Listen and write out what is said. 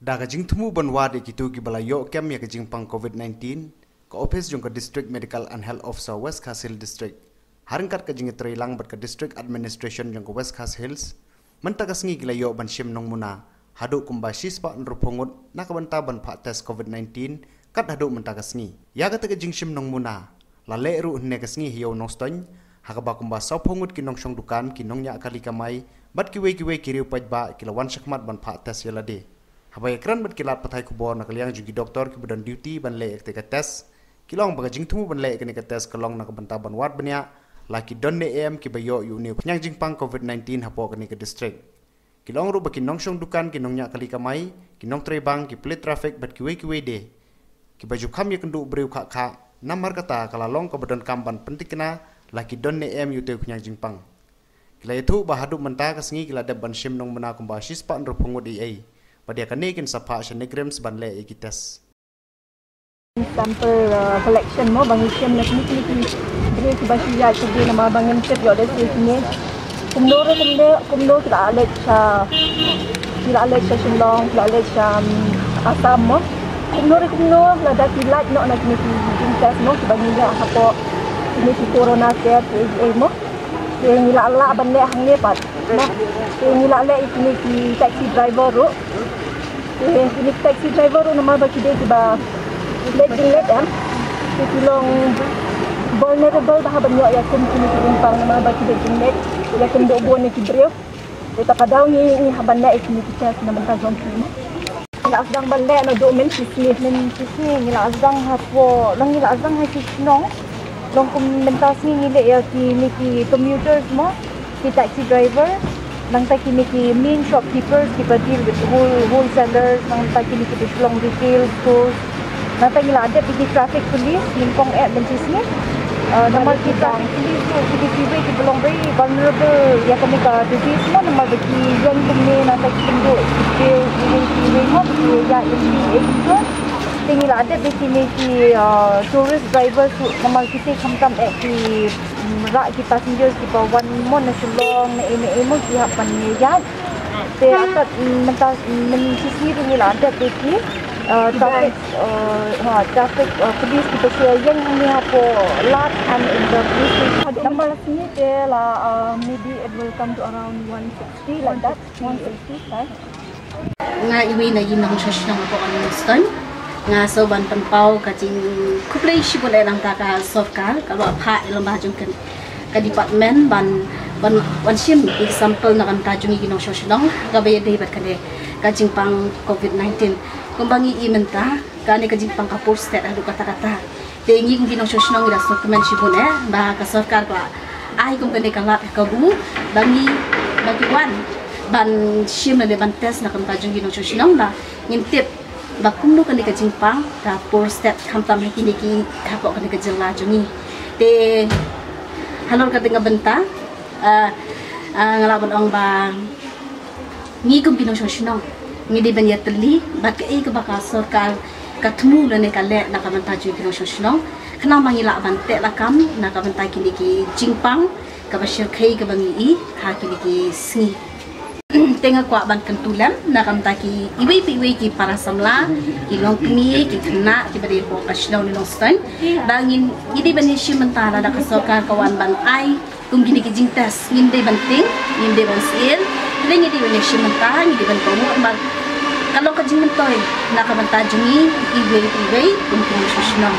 Daga jingtemu banwadi kitu gibalayo kem ya jingpang COVID-19 ke office jong ke District Medical and Health Officer West Coast Hills District. Haringkat ke jingitri lang bat ke District Administration jong ke West Coast Hills. Mentaga sengi gilayo ban shim nong muna. Hadu kumba shispa nrupungut nakabanta ban pak test COVID-19 kat hadu mentaga sengi. Ya kata ke jing shim nong muna. Lale ru hne ke sengi hiyo noston. Hakaba kumba saupungut kinong shong dukan kinong nya kali kamai. Bat kiwe kiriu pajba kilawan syakmat ban pak test yalade. Habai ekran bat kilat patai khubor nak liang jugi doktor ki badan duty ban le ek test kilong baga jingtumu ban le ek test kalong nak banta ban wat Bniah laki donne em ki bayo yu ne nyang jingpang COVID-19 hapo kani ke district kilong ru bakin nongshong dukan kinong nya kali kamai kinong trebang ki plate traffic bat kiwe de ki baju kam ye kendu breu kha namar kata kalalong ke badan kamban pentikna laki donne em yu te nyang jingpang kila itu bahadu menta kasengi kila de ban shim nong mena kumba shispa nro pungud ai pada kanekin sapa sngewbha banle ikitas sample collection mo bangi kem nak ni beri ke basia ke dia nama bangin cep yo des sini kumno kita alek sa shillong kita alek sa asam mo kumno la da kilat no nak ni jintas mo bangi ya hapo ini corona care mo yang nila banle hangne pat nah yang nila ini taxi driver ro ini taxi driver nama bagi dia tiba let tulong vulnerable bah banyak ya kum kini Jingpang nama bagi dia jinglet ya kum do bon ni kibreu kita kadang ni haban na ikni kita nama kazon kini la asdang balle no do men sisni ni la asdang hapo lang ni la asdang ha kisnong long kum mentasi ni le ya ki commuters mo ki taxi driver nang ta kini ki main shopkeepers ki deal with wholesalers nang ta kini ki long retail stores nang ta ila ada di traffic police limpong bencis ni normal kita police tu ki belong very vulnerable ya kami ka disease mo normal bagi yang kini nang ta kini ki hot ya ini tinggal ada di sini ki tourist drivers normal kita kamtam ki rak ki passengers ki bawan mon na sulong na emo ki hapan ni ya te akat mentas menisisi ni la ada ki traffic police kita yang ni hapo lot and in the police number sini te la maybe it will come to around 160 like that 180 right nga iwi na yinang sasnang ako ang stan nga so ban panpau ka jing kuplay shipon lang ta ka sofkar ka ba pha ilang ba jung ka department ban shim example na kan ta jung ginong sosnong ka ba yede bat kane ka jingpang COVID-19 kumbangi imenta ka ne ka jingpang ka post adu kata te ngi ginong sosnong ira document shipon ba ka sofkar ka ai kum kane ka lat ka bu bangi wan ban shim na ban test na kan ta jung ginong sosnong la ngintip bakum no kan ka jingpang ta por step khamtam kini ki khapok kan ka jela jungi te halor ka tinga benta ngalaban ong ba ngi kum kinong sosnong ngi di ban yatli ba ka ka baka sarkar katmu na ne ka le na ka benta ju kinong sosnong khna mangila ban te la kam na ka benta kini ki jingpang ka ba shir khai ka bangi ha kini ki sni tengah kuat ban kentulan nak taki iwi ki para samla ilong kini ki kena ki beri ko kasnau ni nostan dangin idi bani shi mentara da kasokar kawan ban ai kum gini ki jingtas nginde banting nginde ban sil leng idi bani shi mentara ngide ban komo ban kalau ka jingmentoy nak ban tajungi iwi kum kum susno